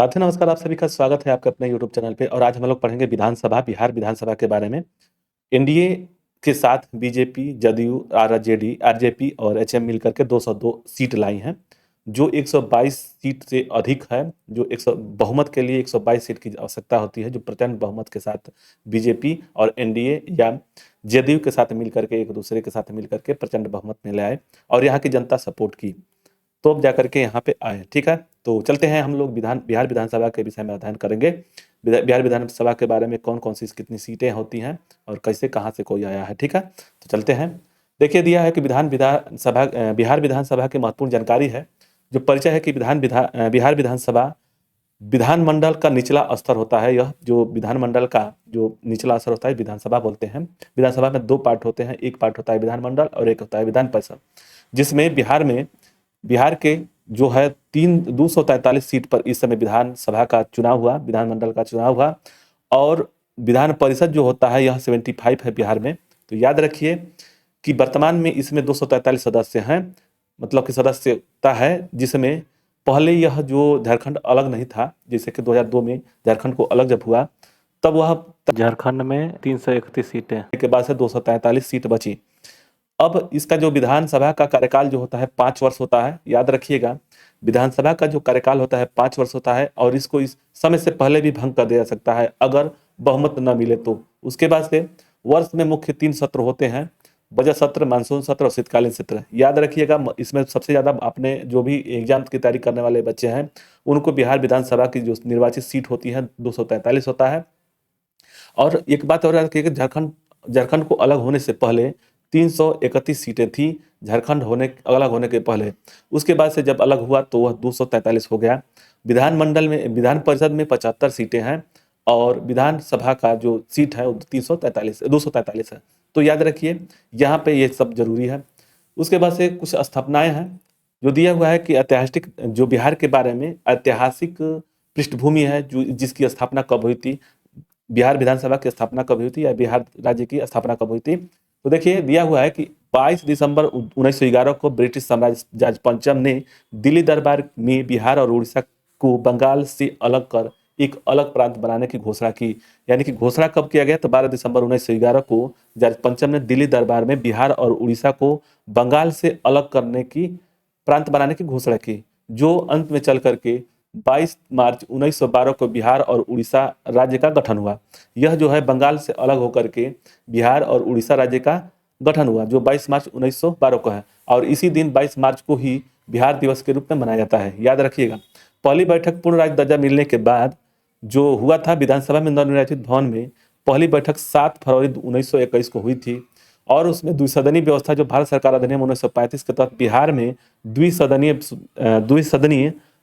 साथी नमस्कार, आप सभी का स्वागत है आपके अपने यूट्यूब चैनल पे। और आज हम लोग पढ़ेंगे विधानसभा, बिहार विधानसभा के बारे में। एनडीए के साथ बीजेपी, जदयू, आरजेडी, आरजेपी और एचएम मिलकर के 202 सीट लाई हैं, जो 122 सीट से अधिक है। जो 100 बहुमत के लिए 122 सीट की आवश्यकता होती है, जो प्रचंड बहुमत के साथ बीजेपी और एनडीए या जदयू के साथ मिलकर के एक दूसरे के साथ मिलकर के प्रचंड बहुमत में ले आए और यहाँ की जनता सपोर्ट की, तो अब जाकर के यहाँ पे आए। ठीक है, तो चलते हैं हम लोग बिहार विधानसभा के विषय में अध्ययन करेंगे। बिहार विधानसभा के बारे में कौन कौन सी कितनी सीटें होती हैं और कैसे कहाँ से कोई आया है। ठीक है, तो चलते हैं। देखिए, दिया है कि बिहार विधानसभा की महत्वपूर्ण जानकारी है। जो परिचय है कि बिहार विधानसभा विधानमंडल का निचला स्तर होता है। यह जो विधानमंडल का जो निचला स्तर होता है विधानसभा बोलते हैं। विधानसभा में दो पार्ट होते हैं, एक पार्ट होता है विधानमंडल और एक होता है विधान परिषद, जिसमें बिहार के जो है 243 सीट पर इस समय विधानसभा का चुनाव हुआ, विधानमंडल का चुनाव हुआ। और विधान परिषद जो होता है यह 75 है बिहार में। तो याद रखिए कि वर्तमान में इसमें 243 सदस्य हैं, मतलब कि सदस्यता है, जिसमें पहले यह जो झारखंड अलग नहीं था, जैसे कि 2002 में झारखंड को अलग जब हुआ तब वह झारखंड में 331 सीटें के बाद से 243 सीट बची। अब इसका जो विधानसभा का कार्यकाल जो होता है 5 वर्ष होता है। याद रखिएगा, विधानसभा का जो कार्यकाल होता है 5 वर्ष होता है और इसको इस समय से पहले भी भंग कर दिया जा सकता है अगर बहुमत न मिले तो। उसके बाद से वर्ष में मुख्य 3 सत्र होते हैं, बजट सत्र, मानसून सत्र और शीतकालीन सत्र। याद रखिएगा, इसमें सबसे ज्यादा अपने जो भी एग्जाम की तैयारी करने वाले बच्चे हैं उनको बिहार विधानसभा की जो निर्वाचित सीट होती है 243 होता है। और एक बात और याद रखिएगा, झारखंड को अलग होने से पहले 331 सीटें थी, झारखंड अलग होने के पहले। उसके बाद से जब अलग हुआ तो वह 243 हो गया। विधान परिषद में 75 सीटें हैं और विधानसभा का जो सीट है वो 243 है। तो याद रखिए, यहाँ पे ये सब जरूरी है। उसके बाद से कुछ स्थापनाएं हैं जो दिया हुआ है कि ऐतिहासिक जो बिहार के बारे में ऐतिहासिक पृष्ठभूमि है, जो जिसकी स्थापना कब हुई थी, बिहार विधानसभा की स्थापना कब हुई थी या बिहार राज्य की स्थापना कब हुई थी। तो देखिए, दिया हुआ है कि 22 दिसंबर 1911 को ब्रिटिश साम्राज्य जज पंचम ने दिल्ली दरबार में बिहार और उड़ीसा को बंगाल से अलग कर एक अलग प्रांत बनाने की घोषणा की। यानी कि घोषणा कब किया गया, तो 12 दिसंबर 1911 को जज पंचम ने दिल्ली दरबार में बिहार और उड़ीसा को बंगाल से अलग करने की प्रांत बनाने की घोषणा की, जो अंत में चल करके 22 मार्च 1912 को बिहार और उड़ीसा राज्य का गठन हुआ। यह जो है बंगाल से अलग होकर के बिहार और उड़ीसा राज्य का गठन हुआ, जो 22 मार्च 1912 को है। और इसी दिन 22 मार्च को ही बिहार दिवस के रूप में मनाया जाता है। याद रखिएगा, पहली बैठक पूर्ण राज्य दर्जा मिलने के बाद जो हुआ था विधानसभा में नवनिर्वाचित भवन में, पहली बैठक 7 फरवरी 1921 को हुई थी। और उसमें द्विसदनीय व्यवस्था, जो भारत सरकार अधिनियम 1935 के तहत बिहार में द्विसदनीय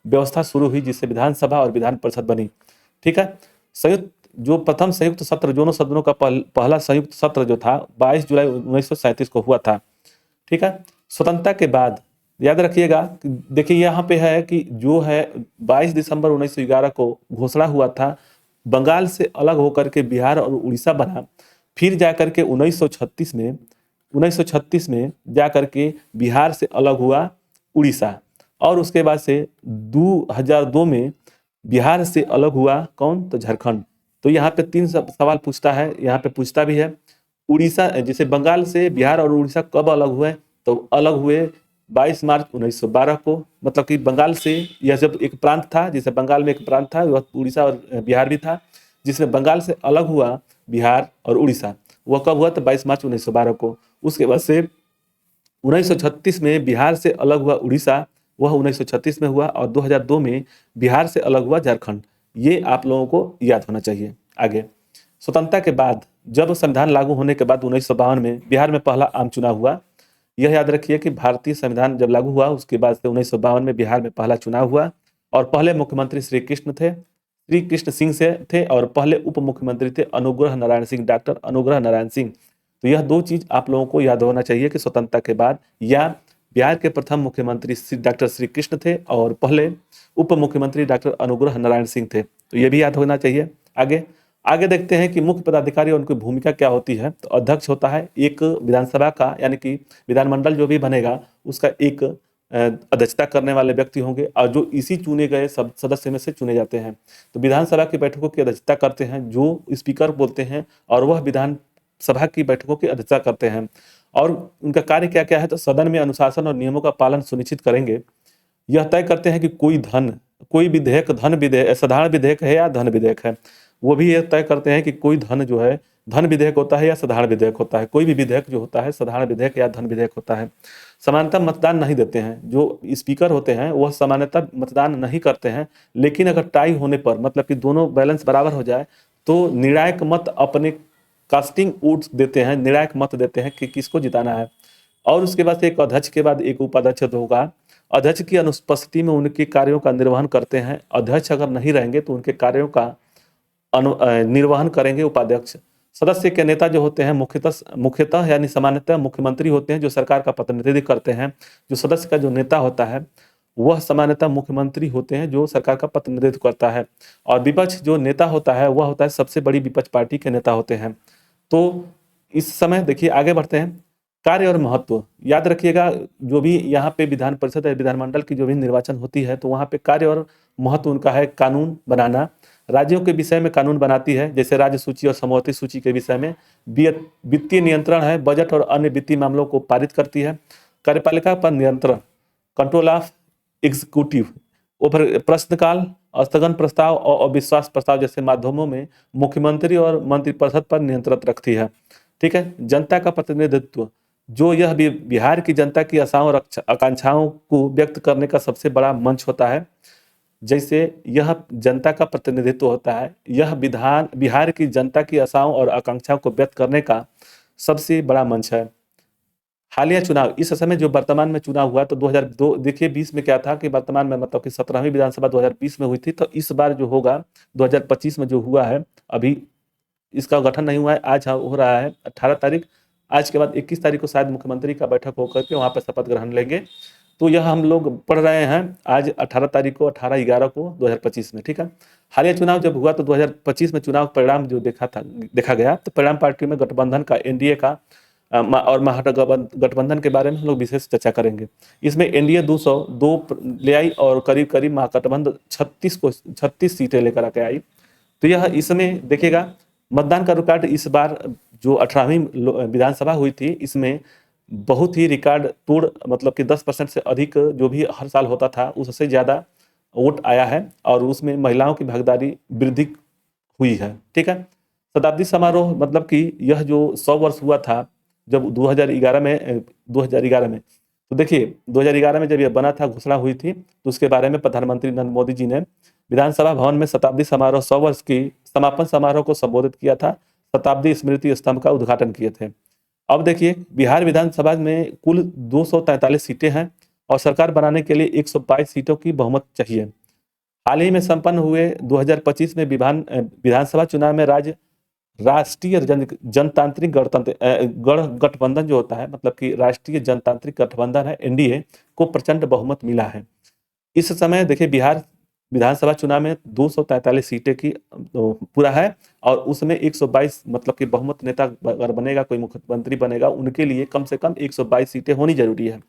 व्यवस्था शुरू हुई, जिससे विधानसभा और विधान परिषद बनी। ठीक है, संयुक्त जो प्रथम संयुक्त सत्र दोनों सदनों का पहला संयुक्त सत्र जो था 22 जुलाई 1937 को हुआ था। ठीक है, स्वतंत्रता के बाद याद रखिएगा, देखिए यहाँ पे है कि जो है 22 दिसंबर 1911 को घोषणा हुआ था, बंगाल से अलग होकर के बिहार और उड़ीसा बना। फिर जाकर के 1936 में जाकर के बिहार से अलग हुआ उड़ीसा। और उसके बाद से 2002 में बिहार से अलग हुआ कौन, तो झारखंड। तो यहाँ पे 3 सवाल पूछता है, यहाँ पे पूछता भी है उड़ीसा, जैसे बंगाल से बिहार और उड़ीसा कब अलग हुए, तो अलग हुए 22 मार्च 1912 को। मतलब कि बंगाल से यह जब एक प्रांत था, जैसे बंगाल में एक प्रांत था, वह उड़ीसा और बिहार भी था, जिसमें बंगाल से अलग हुआ बिहार और उड़ीसा। वह कब हुआ, तो 22 मार्च 1912 को। उसके बाद से 1936 में बिहार से अलग हुआ उड़ीसा, वह 1936 में हुआ। और 2002 में बिहार से अलग हुआ झारखंड। ये आप लोगों को याद होना चाहिए। आगे, स्वतंत्रता के बाद जब संविधान लागू होने के बाद 1952 में बिहार में पहला आम चुनाव हुआ। यह याद रखिए कि भारतीय संविधान जब लागू हुआ उसके बाद से 1952 में बिहार में पहला चुनाव हुआ। और पहले मुख्यमंत्री श्री कृष्ण सिंह से थे और पहले उप मुख्यमंत्री थे अनुग्रह नारायण सिंह, डॉक्टर अनुग्रह नारायण सिंह। तो यह 2 चीज आप लोगों को याद होना चाहिए कि स्वतंत्रता के बाद या बिहार के प्रथम मुख्यमंत्री डॉक्टर श्री कृष्ण थे और पहले उप मुख्यमंत्री डॉक्टर अनुग्रह नारायण सिंह थे। तो यह भी याद होना चाहिए। आगे देखते हैं कि मुख्य पदाधिकारी और उनकी भूमिका क्या होती है। तो अध्यक्ष होता है एक विधानसभा का, यानी कि विधानमंडल जो भी बनेगा उसका एक अध्यक्षता करने वाले व्यक्ति होंगे और जो इसी चुने गए सब सदस्य में से चुने जाते हैं। तो विधानसभा की बैठकों की अध्यक्षता करते हैं जो स्पीकर बोलते हैं और वह विधानसभा की बैठकों की अध्यक्षता करते हैं। और उनका कार्य क्या क्या है, तो सदन में अनुशासन और नियमों का पालन सुनिश्चित करेंगे। यह तय करते हैं कि कोई विधेयक साधारण विधेयक है या धन विधेयक है। वो भी यह तय करते हैं कि कोई धन विधेयक होता है या साधारण विधेयक होता है। कोई भी विधेयक जो होता है साधारण विधेयक या धन विधेयक होता है। समानता मतदान नहीं देते हैं। जो स्पीकर होते हैं वह सामान्यतः मतदान नहीं करते हैं, लेकिन अगर टाई होने पर, मतलब कि दोनों बैलेंस बराबर हो जाए, तो निर्णायक मत अपने कास्टिंग वोट्स देते हैं, निर्णायक मत देते हैं कि किसको जिताना है। और उसके बाद एक अध्यक्ष के बाद एक उपाध्यक्ष होगा। अध्यक्ष की अनुपस्थिति में उनके कार्यों का निर्वहन करते हैं। अध्यक्ष अगर नहीं रहेंगे तो उनके कार्यों का निर्वहन करेंगे उपाध्यक्ष। सदस्य के नेता जो होते हैं मुख्यतः यानी सामान्यतः मुख्यमंत्री होते हैं, जो सरकार का प्रतिनिधित्व करते हैं। जो सदस्य का जो नेता होता है वह सामान्यतः मुख्यमंत्री होते हैं, जो सरकार का प्रतिनिधित्व करता है। और विपक्ष जो नेता होता है वह होता है सबसे बड़ी विपक्ष पार्टी के नेता होते हैं। तो इस समय देखिए आगे बढ़ते हैं। कार्य और महत्व याद रखिएगा। जो भी यहाँ पे विधान परिषद या विधानमंडल की जो भी निर्वाचन होती है तो वहाँ पे कार्य और महत्व उनका है कानून बनाना। राज्यों के विषय में कानून बनाती है, जैसे राज्य सूची और समवर्ती सूची के विषय में। वित्तीय नियंत्रण है, बजट और अन्य वित्तीय मामलों को पारित करती है। कार्यपालिका पर नियंत्रण, कंट्रोल ऑफ एग्जीक्यूटिव, ओवर प्रश्नकाल, स्थगन प्रस्ताव और अविश्वास प्रस्ताव जैसे माध्यमों में मुख्यमंत्री और मंत्रिपरिषद पर नियंत्रण रखती है। ठीक है। जनता का प्रतिनिधित्व, जो यह बिहार की जनता की आशाओं और आकांक्षाओं को व्यक्त करने का सबसे बड़ा मंच होता है। जैसे यह जनता का प्रतिनिधित्व होता है, यह बिहार की जनता की आशाओं और आकांक्षाओं को व्यक्त करने का सबसे बड़ा मंच है। हालिया चुनाव, इस समय जो वर्तमान में चुनाव हुआ तो 2002 देखिए 20 में क्या था कि वर्तमान में मतलब कि 17वीं विधानसभा 2020 में हुई थी। तो इस बार जो होगा 2025 में जो हुआ है, अभी इसका गठन नहीं हुआ है, आज हो रहा है 18 तारीख। आज के बाद 21 तारीख को शायद मुख्यमंत्री का बैठक होकर के वहाँ पर शपथ ग्रहण लेंगे। तो यह हम लोग पढ़ रहे हैं आज 18 तारीख को, 18/11 को 2025 में। ठीक है। हालिया चुनाव जब हुआ तो 2025 में चुनाव परिणाम जो देखा गया, तो परिणाम पार्टी में गठबंधन का, एनडीए का और महागठबंधन के बारे में हम लोग विशेष चर्चा करेंगे। इसमें एनडीए 202 ले आई और करीब करीब महागठबंधन 36 सीटें लेकर आके आई। तो यह इसमें देखिएगा मतदान का रिकॉर्ड इस बार जो 18वीं विधानसभा हुई थी, इसमें बहुत ही रिकॉर्ड तोड़, मतलब कि 10% से अधिक जो भी हर साल होता था उससे ज़्यादा वोट आया है और उसमें महिलाओं की भागीदारी वृद्धि हुई है। ठीक है। शताब्दी समारोह, मतलब कि यह जो 100 वर्ष हुआ था जब 2011 में, तो देखिए 2011 में जब यह बना था, घोषणा हुई थी, तो उसके बारे में प्रधानमंत्री नरेंद्र मोदी जी ने विधानसभा भवन में शताब्दी समारोह 100 वर्ष की समापन समारोह को संबोधित किया था। शताब्दी स्मृति स्तंभ का उद्घाटन किए थे। अब देखिए बिहार विधानसभा में कुल 243 सीटें हैं और सरकार बनाने के लिए 122 सीटों की बहुमत चाहिए। हाल ही में संपन्न हुए 2025 में विधानसभा चुनाव में राष्ट्रीय जनतांत्रिक गठबंधन जो होता है, मतलब कि राष्ट्रीय जनतांत्रिक गठबंधन है, एनडीए को प्रचंड बहुमत मिला है। इस समय देखिए बिहार विधानसभा चुनाव में 243 सीटें की पूरा है और उसमें 122, मतलब कि बहुमत नेता अगर बनेगा, कोई मुख्यमंत्री बनेगा, उनके लिए कम से कम 122 सीटें होनी जरूरी है।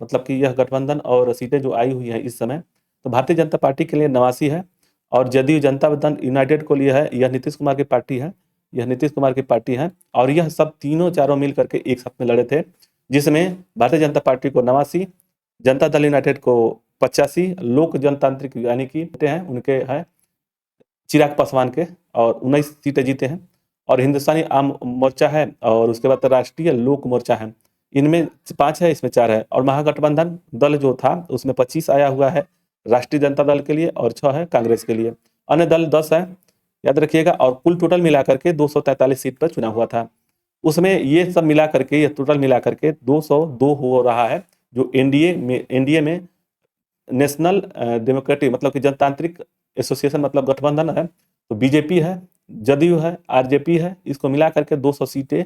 मतलब कि यह गठबंधन और सीटें जो आई हुई हैं इस समय, तो भारतीय जनता पार्टी के लिए 89 है और जदयू जनता दल यूनाइटेड को लिए है, यह नीतीश कुमार की पार्टी है। और यह सब चारों मिल करके एक साथ में लड़े थे, जिसमें भारतीय जनता पार्टी को 89, जनता दल यूनाइटेड को 85, लोक जनतांत्रिक यानी कि हैं उनके हैं चिराग पासवान के और 19 सीटें जीते हैं। और हिंदुस्तानी आम मोर्चा है और उसके बाद राष्ट्रीय लोक मोर्चा है, इनमें 5 है, इसमें 4 है। और महागठबंधन दल जो था उसमें 25 आया हुआ है राष्ट्रीय जनता दल के लिए और 6 है कांग्रेस के लिए। अन्य दल 10 है, याद रखिएगा। और कुल टोटल मिला करके 243 सीट पर चुनाव हुआ था। उसमें ये सब मिला करके, ये टोटल मिला करके 202 हो रहा है, जो एनडीए में नेशनल डेमोक्रेटिक, मतलब कि जनतांत्रिक एसोसिएशन, मतलब गठबंधन है। तो बीजेपी है, जदयू है, आरजेपी है, इसको मिला करके 200 सीटें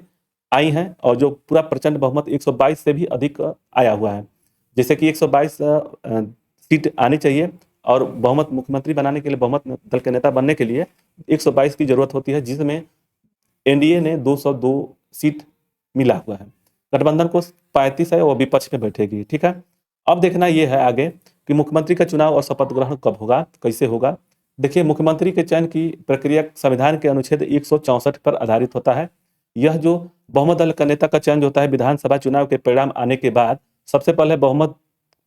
आई हैं और जो पूरा प्रचंड बहुमत 122 से भी अधिक आया हुआ है। जैसे कि 122 सीट आनी चाहिए और बहुमत मुख्यमंत्री बनाने के लिए, बहुमत दल के नेता बनने के लिए 122 की जरूरत होती है, जिसमें एनडीए ने 202 सीट मिला हुआ है। गठबंधन को 35 है, वो विपक्ष में बैठेगी। ठीक है। अब देखना ये है आगे कि मुख्यमंत्री का चुनाव और शपथ ग्रहण कब होगा, कैसे होगा। देखिए, मुख्यमंत्री के चयन की प्रक्रिया संविधान के अनुच्छेद 164 पर आधारित होता है। यह जो बहुमत दल का नेता का चयन जो होता है विधानसभा चुनाव के परिणाम आने के बाद, सबसे पहले बहुमत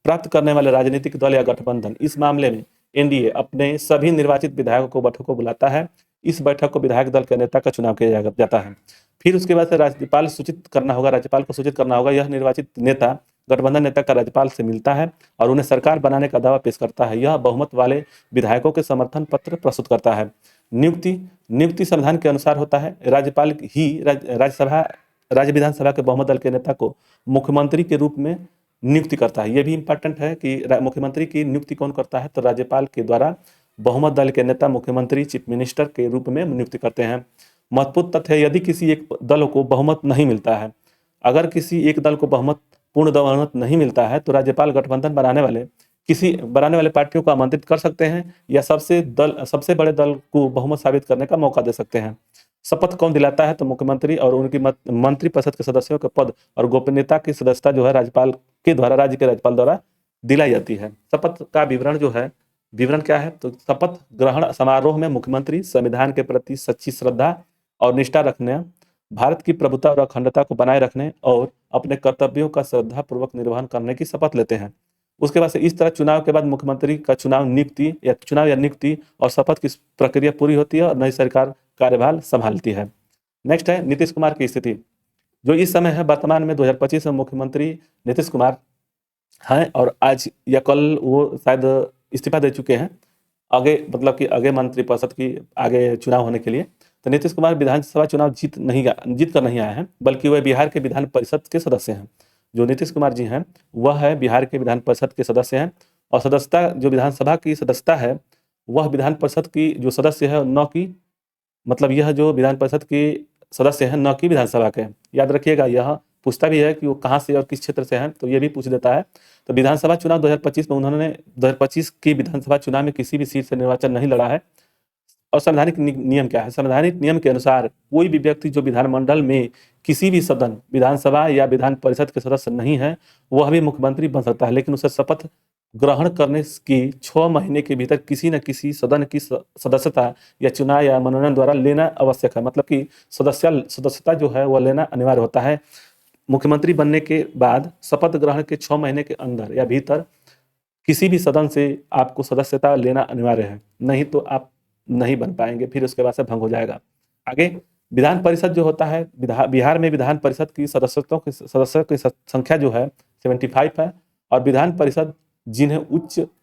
प्राप्त करने वाले राजनीतिक दल या गठबंधन, इस मामले में एनडीए, अपने सभी निर्वाचित विधायकों को बैठक को बुलाता है। इस बैठक को विधायक दल के नेता का चुनाव किया जाता है। फिर उसके बाद से राज्यपाल सूचित करना होगा, राज्यपाल को सूचित करना होगा। यह निर्वाचित नेता गठबंधन नेता का राज्यपाल से मिलता है और उन्हें सरकार बनाने का दावा पेश करता है। यह बहुमत वाले विधायकों के समर्थन पत्र प्रस्तुत करता है। नियुक्ति नियुक्ति संविधान के अनुसार होता है। राज्यपाल ही राज्य विधानसभा के बहुमत दल के नेता को मुख्यमंत्री के रूप में नियुक्ति करता है। यह भी इंपॉर्टेंट है कि मुख्यमंत्री की नियुक्ति कौन करता है, तो राज्यपाल के द्वारा बहुमत दल के नेता मुख्यमंत्री चीफ मिनिस्टर के रूप में नियुक्ति करते हैं। महत्वपूर्ण तथ्य है, यदि किसी एक दल को बहुमत नहीं मिलता है, अगर किसी एक दल को पूर्ण बहुमत नहीं मिलता है, तो राज्यपाल गठबंधन बनाने वाले पार्टियों को आमंत्रित कर सकते हैं या सबसे बड़े दल को बहुमत साबित करने का मौका दे सकते हैं। शपथ कौन दिलाता है, तो मुख्यमंत्री और उनकी मंत्रिपरिषद के सदस्यों के पद और गोपनीयता की सदस्यता जो है राज्यपाल के द्वारा, राज्य के राज्यपाल द्वारा दिलाई जाती है। शपथ का विवरण क्या है, तो शपथ ग्रहण समारोह में मुख्यमंत्री संविधान के प्रति सच्ची श्रद्धा और निष्ठा रखने, भारत की प्रभुता और अखंडता को बनाए रखने और अपने कर्तव्यों का श्रद्धापूर्वक निर्वहन करने की शपथ लेते हैं। उसके बाद से इस तरह चुनाव के बाद मुख्यमंत्री का चुनाव या नियुक्ति और शपथ की प्रक्रिया पूरी होती है और नई सरकार कार्यभार संभालती है। नेक्स्ट है नीतीश कुमार की स्थिति। जो इस समय है, वर्तमान में 2025 में मुख्यमंत्री नीतीश कुमार हैं और आज या कल वो शायद इस्तीफा दे चुके हैं, आगे मतलब कि आगे मंत्रिपरिषद की आगे चुनाव होने के लिए। तो नीतीश कुमार विधानसभा चुनाव जीत कर नहीं आए हैं, बल्कि वह बिहार के विधान परिषद के सदस्य हैं। जो नीतीश कुमार जी हैं वह है बिहार के विधान परिषद के सदस्य हैं और सदस्यता जो विधानसभा की सदस्यता है वह विधान परिषद की जो सदस्य है न कि मतलब यह जो विधान परिषद के सदस्य हैं न कि विधानसभा के। याद रखिएगा, यह पूछता भी है कि वो कहाँ से और किस क्षेत्र से हैं, तो ये भी पूछ देता है। तो विधानसभा चुनाव 2025 में उन्होंने 2025 की विधानसभा चुनाव में किसी भी सीट से निर्वाचन नहीं लड़ा है। और संवैधानिक नियम क्या है, संवैधानिक नियम के अनुसार कोई भी व्यक्ति जो विधानमंडल में किसी भी सदन, विधानसभा या विधान परिषद के सदस्य नहीं है, वह भी मुख्यमंत्री बन सकता है, लेकिन उसे शपथ ग्रहण करने की 6 महीने के भीतर किसी न किसी सदन की सदस्यता या चुनाव या मनोनयन द्वारा लेना आवश्यक है। मतलब कि सदस्यता जो है वह लेना अनिवार्य होता है। मुख्यमंत्री बनने के बाद शपथ ग्रहण के 6 महीने के अंदर या भीतर किसी भी सदन से आपको सदस्यता लेना अनिवार्य है, नहीं तो आप नहीं बन पाएंगे, फिर उसके बाद से भंग हो जाएगा। आगे विधान परिषद जो होता है, बिहार में विधान परिषद की सदस्यों की संख्या जो है 75 है और विधान परिषद जिन्हें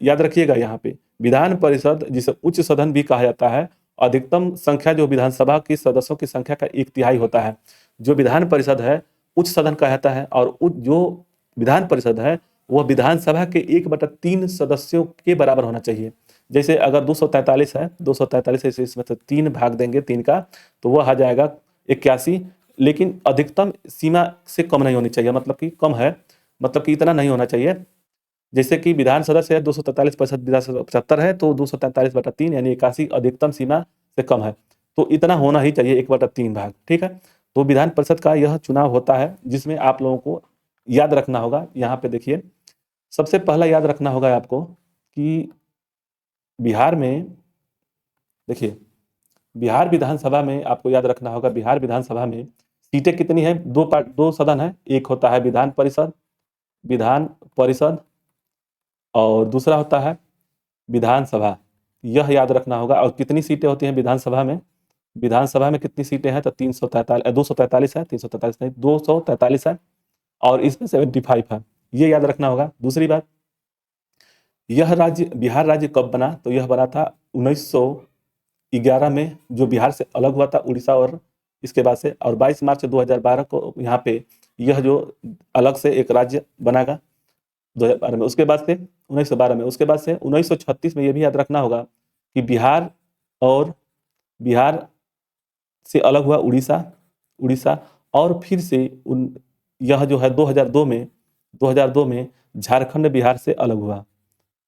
याद रखिएगा यहाँ पे, विधान परिषद जिसे उच्च सदन भी कहा जाता है, अधिकतम संख्या जो विधानसभा के सदस्यों की संख्या का 1/3 होता है। जो विधान परिषद है उच्च सदन कहता है और जो विधान परिषद है वह विधानसभा के 1/3 सदस्यों के बराबर होना चाहिए। जैसे अगर 243 है, 243 से इसमें से 3 भाग देंगे 3 का, तो वह आ जाएगा 81। लेकिन अधिकतम सीमा से कम नहीं होनी चाहिए, मतलब कि कम है, मतलब कि इतना नहीं होना चाहिए। जैसे कि विधान सदस्य है 243% विधानसभा 75 है, तो 243/3 यानी 81 अधिकतम सीमा से कम है, तो इतना होना ही चाहिए 1/3 भाग। ठीक है, तो विधान परिषद का यह चुनाव होता है जिसमें आप लोगों को याद रखना होगा। यहाँ पे देखिए, सबसे पहला याद रखना होगा आपको कि बिहार में देखिए, बिहार विधानसभा में आपको याद रखना होगा, बिहार विधानसभा में सीटें कितनी है, दो सदन है, एक होता है विधान परिषद और दूसरा होता है विधानसभा, यह याद रखना होगा। और कितनी सीटें होती हैं विधानसभा में कितनी सीटें हैं, तो 243 है, 343 नहीं 243 है और इसमें 75 है, ये याद रखना होगा। दूसरी बात, बिहार राज्य कब बना, तो यह बना था 1911 में, जो बिहार से अलग हुआ था उड़ीसा और इसके बाद से, और 22 मार्च 2012 को यहाँ पे यह जो अलग से एक राज्य बनागा 2012 में। उसके बाद से 1912 में, उसके बाद से 1936 में यह भी याद रखना होगा कि बिहार से अलग हुआ उड़ीसा और फिर से यह जो है 2002 में झारखंड बिहार से अलग हुआ,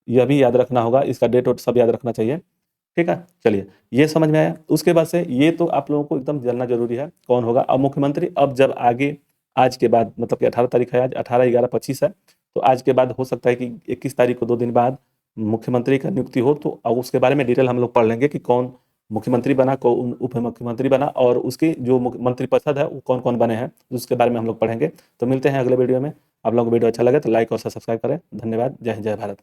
यह भी याद रखना होगा। इसका डेट और सब याद रखना चाहिए। ठीक है, चलिए ये समझ में आया। उसके बाद से ये तो आप लोगों को एकदम जानना जरूरी है कौन होगा अब मुख्यमंत्री। अब जब आगे आज के बाद मतलब कि 18 तारीख है, आज 18/11/25 है, तो आज के बाद हो सकता है कि 21 तारीख को 2 दिन बाद मुख्यमंत्री का नियुक्ति हो, तो उसके बारे में डिटेल हम लोग पढ़ लेंगे कि कौन मुख्यमंत्री बना, कौन उप मुख्यमंत्री बना और उसके जो मंत्रिपरिषद है वो कौन-कौन बने हैं, उसके बारे में हम लोग पढ़ेंगे। तो मिलते हैं अगले वीडियो में। आप लोगों को वीडियो अच्छा लगे तो लाइक और सब्सक्राइब करें। धन्यवाद। जय हिंद, जय भारत।